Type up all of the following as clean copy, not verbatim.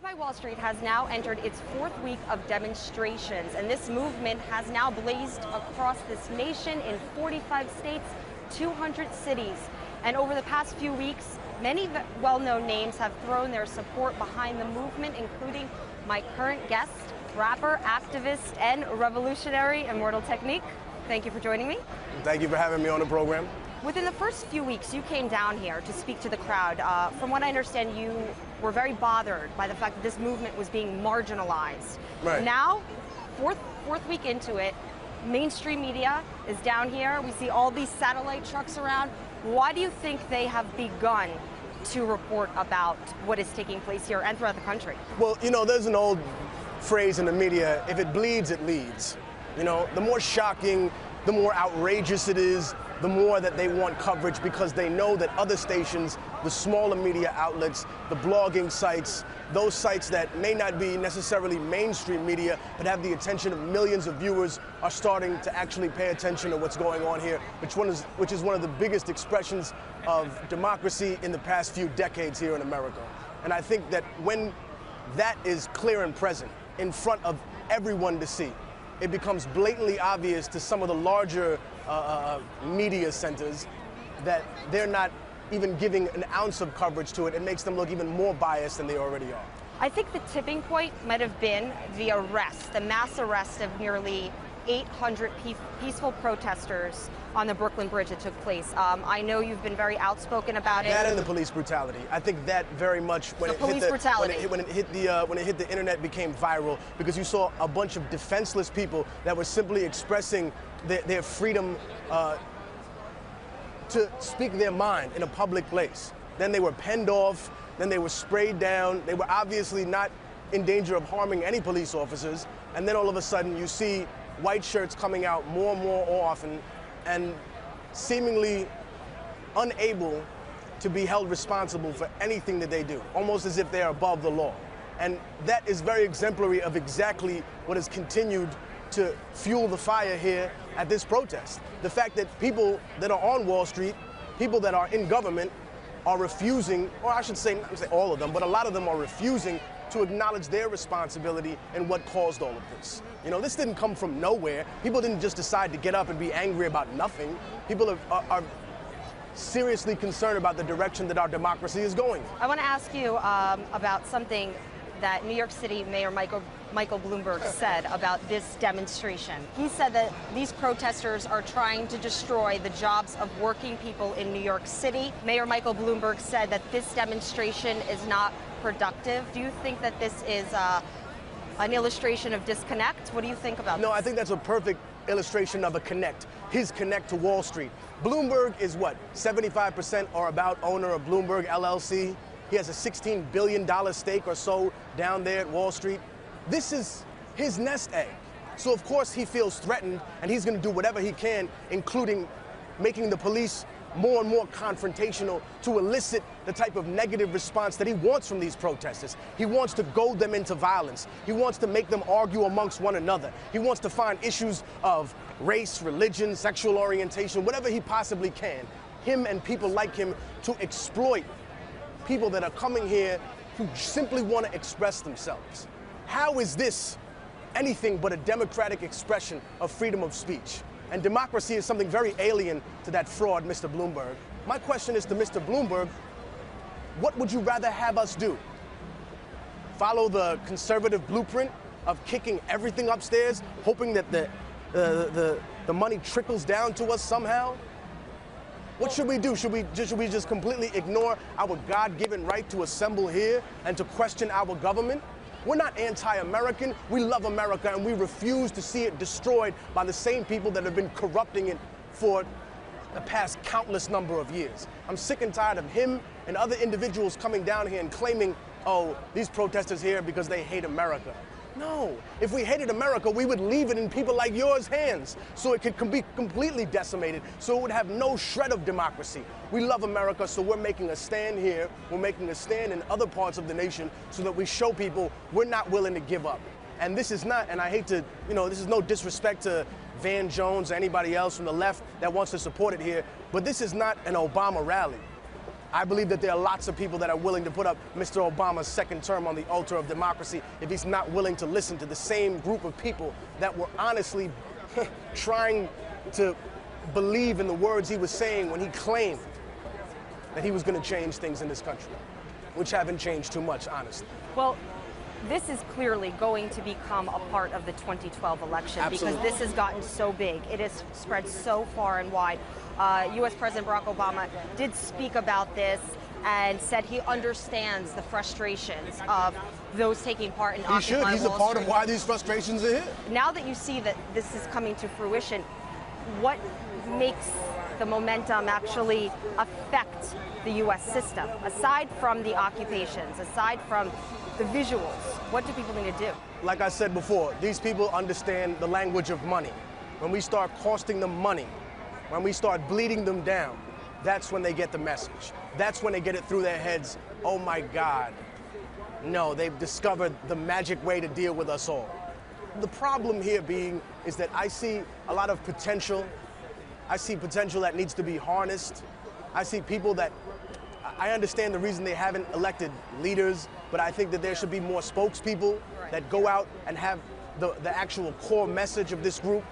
Occupy Wall Street has now entered its fourth week of demonstrations, and this movement has now blazed across this nation in 45 states, 200 cities. And over the past few weeks, many well-known names have thrown their support behind the movement, including my current guest, rapper, activist, and revolutionary, Immortal Technique. Thank you for joining me. Thank you for having me on the program. Within the first few weeks, you came down here to speak to the crowd. From what I understand, you were very bothered by the fact that this movement was being marginalized. Right. Now, fourth week into it, mainstream media is down here. We see all these satellite trucks around. Why do you think they have begun to report about what is taking place here and throughout the country? Well, you know, there's an old phrase in the media, if it bleeds, it leads. You know, the more shocking, the more outrageous it is, the more that they want coverage because they know that other stations, the smaller media outlets, the blogging sites, those sites that may not be necessarily mainstream media but have the attention of millions of viewers are starting to actually pay attention to what's going on here, which is one of the biggest expressions of democracy in the past few decades here in America. And I think that when that is clear and present in front of everyone to see, it becomes blatantly obvious to some of the larger media centers that they're not even giving an ounce of coverage to it. It makes them look even more biased than they already are. I think the tipping point might have been the mass arrest of nearly 800 peaceful protesters on the Brooklyn Bridge that took place. I know you've been very outspoken about it. That and the police brutality. I think that very much when it hit the internet became viral because you saw a bunch of defenseless people that were simply expressing their freedom to speak their mind in a public place. Then they were penned off, then they were sprayed down. They were obviously not in danger of harming any police officers. And then all of a sudden you see white shirts coming out more and more often and seemingly unable to be held responsible for anything that they do, almost as if they're above the law. And that is very exemplary of exactly what has continued to fuel the fire here at this protest. The fact that people that are on Wall Street, people that are in government, are refusing, or I should say, not say all of them, but a lot of them are refusing to acknowledge their responsibility in what caused all of this. You know, this didn't come from nowhere. People didn't just decide to get up and be angry about nothing. People are seriously concerned about the direction that our democracy is going. I want to ask you about something that New York City Mayor Michael Bloomberg said about this demonstration. He said that these protesters are trying to destroy the jobs of working people in New York City. Mayor Michael Bloomberg said that this demonstration is not productive. Do you think that this is an illustration of disconnect? What do you think about this? No, I think that's a perfect illustration of a connect, his connect to Wall Street. Bloomberg is what, 75% or about owner of Bloomberg LLC? He has a $16 billion stake or so down there at Wall Street. This is his nest egg. So of course he feels threatened and he's going to do whatever he can, including making the police more and more confrontational to elicit the type of negative response that he wants from these protesters. He wants to goad them into violence. He wants to make them argue amongst one another. He wants to find issues of race, religion, sexual orientation, whatever he possibly can, him and people like him, to exploit people that are coming here who simply want to express themselves. How is this anything but a democratic expression of freedom of speech? And democracy is something very alien to that fraud, Mr. Bloomberg. My question is to Mr. Bloomberg, what would you rather have us do? Follow the conservative blueprint of kicking everything upstairs, hoping that the money trickles down to us somehow? What should we do? Should we just completely ignore our God-given right to assemble here and to question our government? We're not anti-American. We love America, and we refuse to see it destroyed by the same people that have been corrupting it for the past countless number of years. I'm sick and tired of him and other individuals coming down here and claiming, oh, these protesters here because they hate America. No, if we hated America, we would leave it in people like yours' hands so it could be completely decimated, so it would have no shred of democracy. We love America, so we're making a stand here. We're making a stand in other parts of the nation so that we show people we're not willing to give up. And this is not, and I hate to, this is no disrespect to Van Jones or anybody else from the left that wants to support it here, but this is not an Obama rally. I believe that there are lots of people that are willing to put up Mr. Obama's second term on the altar of democracy if he's not willing to listen to the same group of people that were honestly trying to believe in the words he was saying when he claimed that he was going to change things in this country, which haven't changed too much, honestly. Well, this is clearly going to become a part of the 2012 election. Absolutely. Because this has gotten so big. It has spread so far and wide. U.S. President Barack Obama did speak about this and said he understands the frustrations of those taking part in Occupy Wall Street. He should. He's a part of why these frustrations are here. Now that you see that this is coming to fruition, what makes the momentum actually affect the U.S. system? Aside from the occupations, aside from the visuals, what do people need to do? Like I said before, these people understand the language of money. When we start costing them money, when we start bleeding them down, that's when they get the message. That's when they get it through their heads, oh my God. No, they've discovered the magic way to deal with us all. The problem here being is that I see a lot of potential. I see potential that needs to be harnessed. I see people that, I understand the reason they haven't elected leaders, but I think that there should be more spokespeople that go out and have the actual core message of this group,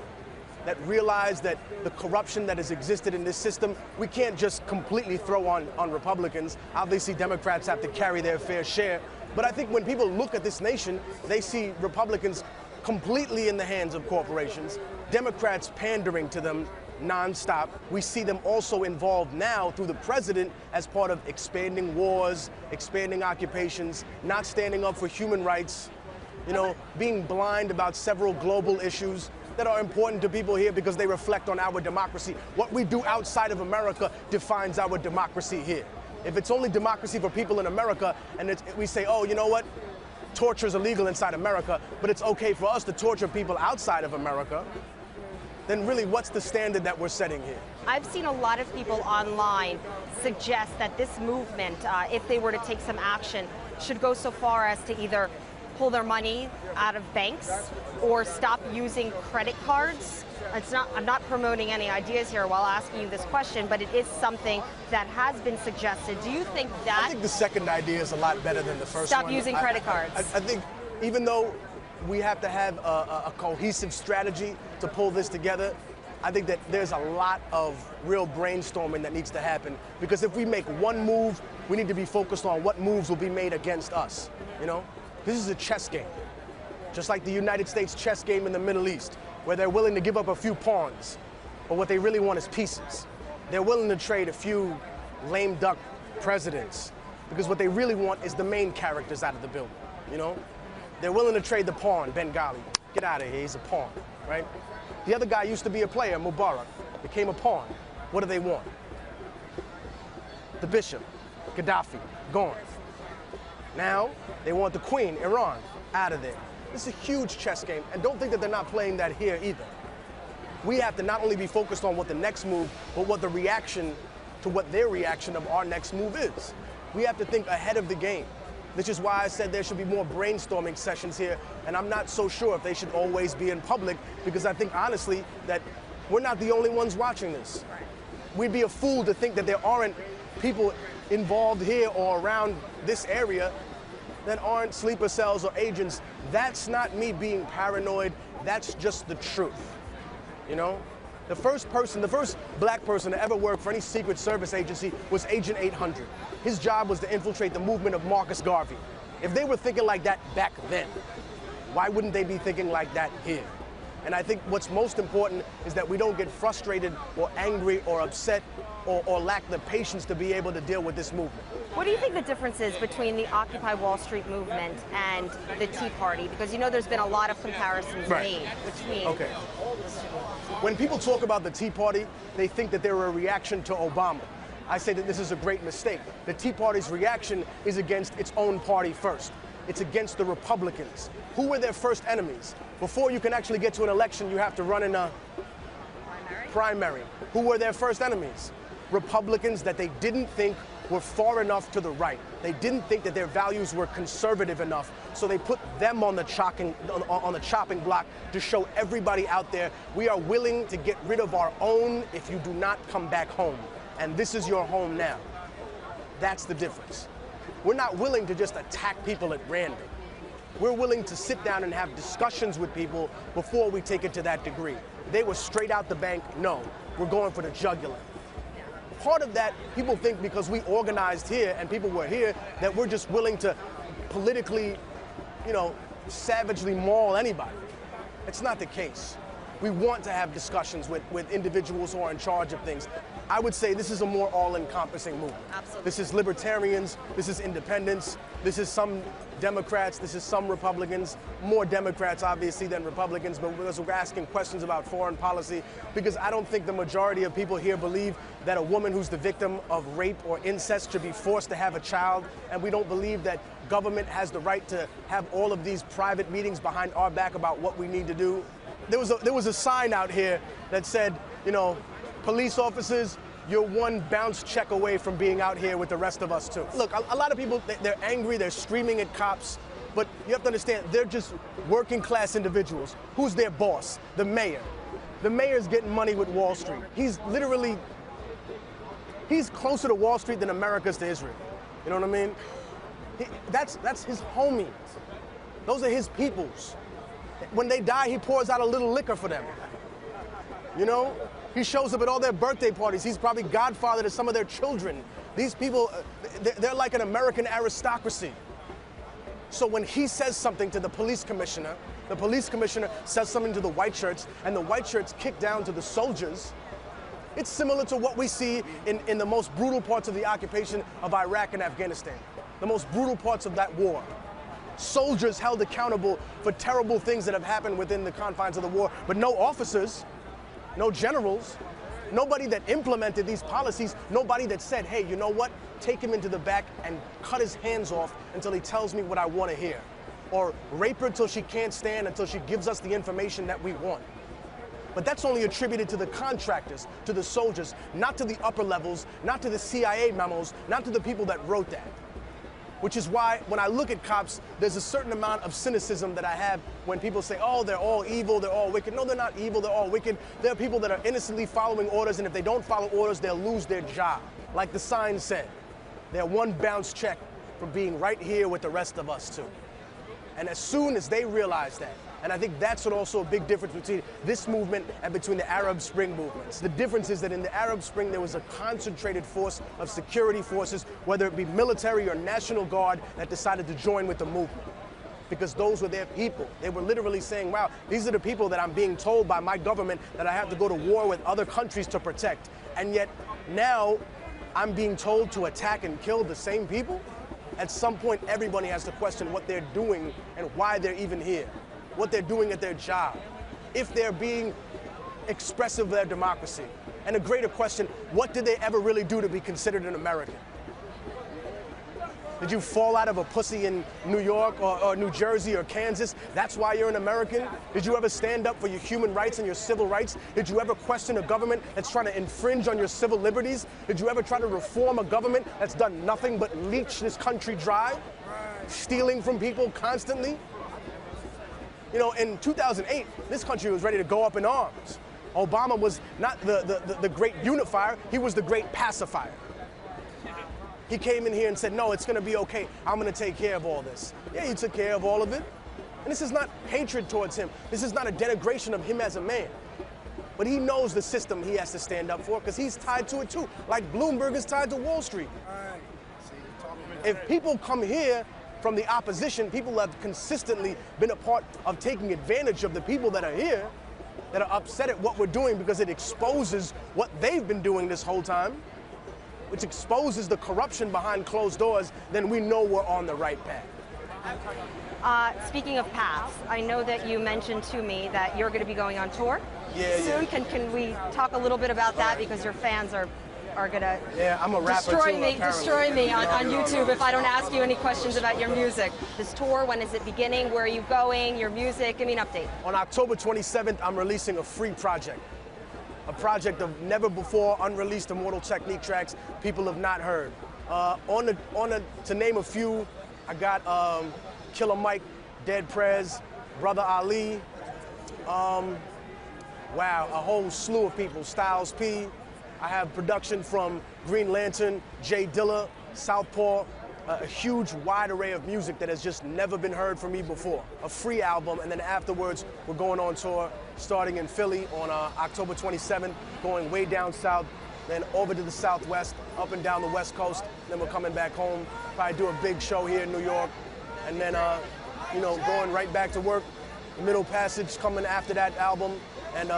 that realize that the corruption that has existed in this system, we can't just completely throw on Republicans. Obviously, Democrats have to carry their fair share. But I think when people look at this nation, they see Republicans completely in the hands of corporations, Democrats pandering to them nonstop. We see them also involved now through the president as part of expanding wars, expanding occupations, not standing up for human rights, you know, being blind about several global issues that are important to people here because they reflect on our democracy. What we do outside of America defines our democracy here. If it's only democracy for people in America and we say, oh, you know what, torture is illegal inside America, but it's okay for us to torture people outside of America, then really what's the standard that we're setting here? I've seen a lot of people online suggest that this movement, if they were to take some action, should go so far as to either pull their money out of banks or stop using credit cards. I'm not promoting any ideas here while asking you this question, but it is something that has been suggested. Do you think that... I think the second idea is a lot better than the first one. Stop using credit cards. I think even though we have to have a cohesive strategy to pull this together, I think that there's a lot of real brainstorming that needs to happen, because if we make one move, we need to be focused on what moves will be made against us, you know? This is a chess game, just like the United States chess game in the Middle East, where they're willing to give up a few pawns, but what they really want is pieces. They're willing to trade a few lame duck presidents, because what they really want is the main characters out of the building, you know? They're willing to trade the pawn, Bengali. Get out of here, he's a pawn, right? The other guy used to be a player, Mubarak, became a pawn. What do they want? The bishop, Gaddafi, gone. Now, they want the queen, Iran, out of there. This is a huge chess game, and don't think that they're not playing that here either. We have to not only be focused on what the next move, but what the reaction to what their reaction of our next move is. We have to think ahead of the game. Which is why I said there should be more brainstorming sessions here, and I'm not so sure if they should always be in public, because I think honestly that we're not the only ones watching this. We'd be a fool to think that there aren't people involved here or around this area that aren't sleeper cells or agents. That's not me being paranoid, that's just the truth, you know? The first black person to ever work for any Secret Service agency was Agent 800. His job was to infiltrate the movement of Marcus Garvey. If they were thinking like that back then, why wouldn't they be thinking like that here? And I think what's most important is that we don't get frustrated or angry or upset or lack the patience to be able to deal with this movement. What do you think the difference is between the Occupy Wall Street movement and the Tea Party? Because you know there's been a lot of comparisons made between... Okay. When people talk about the Tea Party, they think that they're a reaction to Obama. I say that this is a great mistake. The Tea Party's reaction is against its own party first. It's against the Republicans. Who were their first enemies? Before you can actually get to an election, you have to run in a primary. Who were their first enemies? Republicans that they didn't think were far enough to the right. They didn't think that their values were conservative enough, so they put them on the chopping block to show everybody out there, we are willing to get rid of our own if you do not come back home. And this is your home now. That's the difference. We're not willing to just attack people at random. We're willing to sit down and have discussions with people before we take it to that degree. They were straight out the bank, no, we're going for the jugular. Part of that, people think because we organized here and people were here, that we're just willing to politically, savagely maul anybody. It's not the case. We want to have discussions with individuals who are in charge of things. I would say this is a more all-encompassing movement. Absolutely. This is libertarians, this is independents, this is some Democrats, this is some Republicans, more Democrats obviously than Republicans, but we're asking questions about foreign policy because I don't think the majority of people here believe that a woman who's the victim of rape or incest should be forced to have a child, and we don't believe that government has the right to have all of these private meetings behind our back about what we need to do. There was a sign out here that said, police officers, you're one bounce check away from being out here with the rest of us too. Look, a lot of people, they're angry, they're screaming at cops, but you have to understand, they're just working class individuals. Who's their boss? The mayor. The mayor's getting money with Wall Street. He's closer to Wall Street than America's to Israel. You know what I mean? That's his homies. Those are his peoples. When they die, he pours out a little liquor for them. He shows up at all their birthday parties. He's probably godfather to some of their children. These people, they're like an American aristocracy. So when he says something to the police commissioner says something to the white shirts, and the white shirts kick down to the soldiers, it's similar to what we see in the most brutal parts of the occupation of Iraq and Afghanistan, the most brutal parts of that war. Soldiers held accountable for terrible things that have happened within the confines of the war, but no officers, no generals, nobody that implemented these policies, nobody that said, hey, you know what? Take him into the back and cut his hands off until he tells me what I want to hear. Or rape her till she can't stand, until she gives us the information that we want. But that's only attributed to the contractors, to the soldiers, not to the upper levels, not to the CIA memos, not to the people that wrote that. Which is why when I look at cops, there's a certain amount of cynicism that I have when people say, oh, they're all evil, they're all wicked. No, they're not evil, they're all wicked. There are people that are innocently following orders, and if they don't follow orders, they'll lose their job. Like the sign said, they're one bounce check from being right here with the rest of us too. And as soon as they realize that, and I think that's also a big difference between this movement and between the Arab Spring movements. The difference is that in the Arab Spring, there was a concentrated force of security forces, whether it be military or National Guard, that decided to join with the movement. Because those were their people. They were literally saying, wow, these are the people that I'm being told by my government that I have to go to war with other countries to protect. And yet now I'm being told to attack and kill the same people? At some point, everybody has to question what they're doing and why they're even here. What they're doing at their job, if they're being expressive of their democracy. And a greater question, what did they ever really do to be considered an American? Did you fall out of a pussy in New York or New Jersey or Kansas? That's why you're an American? Did you ever stand up for your human rights and your civil rights? Did you ever question a government that's trying to infringe on your civil liberties? Did you ever try to reform a government that's done nothing but leech this country dry? Stealing from people constantly? In 2008, this country was ready to go up in arms. Obama was not the great unifier, he was the great pacifier. He came in here and said, no, it's gonna be okay, I'm gonna take care of all this. Yeah, he took care of all of it. And this is not hatred towards him. This is not a denigration of him as a man. But he knows the system he has to stand up for because he's tied to it too, like Bloomberg is tied to Wall Street. If people come here from the opposition, people have consistently been a part of taking advantage of the people that are here, that are upset at what we're doing because it exposes what they've been doing this whole time, which exposes the corruption behind closed doors, then we know we're on the right path. Speaking of paths, I know that you mentioned to me that you're going to be going on tour soon. Yeah. Can we talk a little bit about that, because your fans are gonna I'm a rapper destroy me on YouTube if I don't ask you any questions about your music. This tour, when is it beginning? Where are you going? Your music? Give me an update. On October 27th, I'm releasing a free project. A project of never before unreleased Immortal Technique tracks people have not heard. To name a few, I got Killer Mike, Dead Prez, Brother Ali, wow, a whole slew of people, Styles P. I have production from Green Lantern, Jay Dilla, Southpaw, a huge wide array of music that has just never been heard from me before. A free album, and then afterwards we're going on tour, starting in Philly on October 27th, going way down south, then over to the southwest, up and down the west coast, then we're coming back home, probably do a big show here in New York, and then you know, going right back to work. The Middle Passage coming after that album, and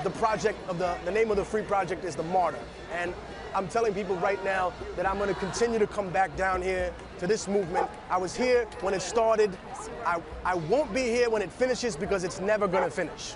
the project of the name of the free project is The Martyr. And I'm telling people right now that I'm going to continue to come back down here to this movement. I was here when it started. I won't be here when it finishes because it's never going to finish.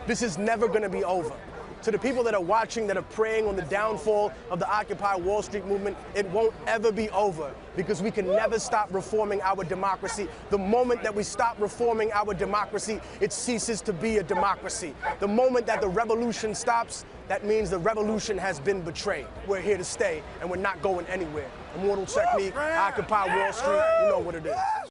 This is never going to be over. To the people that are watching, that are preying on the downfall of the Occupy Wall Street movement, it won't ever be over because we can never stop reforming our democracy. The moment that we stop reforming our democracy, it ceases to be a democracy. The moment that the revolution stops, that means the revolution has been betrayed. We're here to stay, and we're not going anywhere. Immortal Technique, Occupy Wall Street, you know what it is.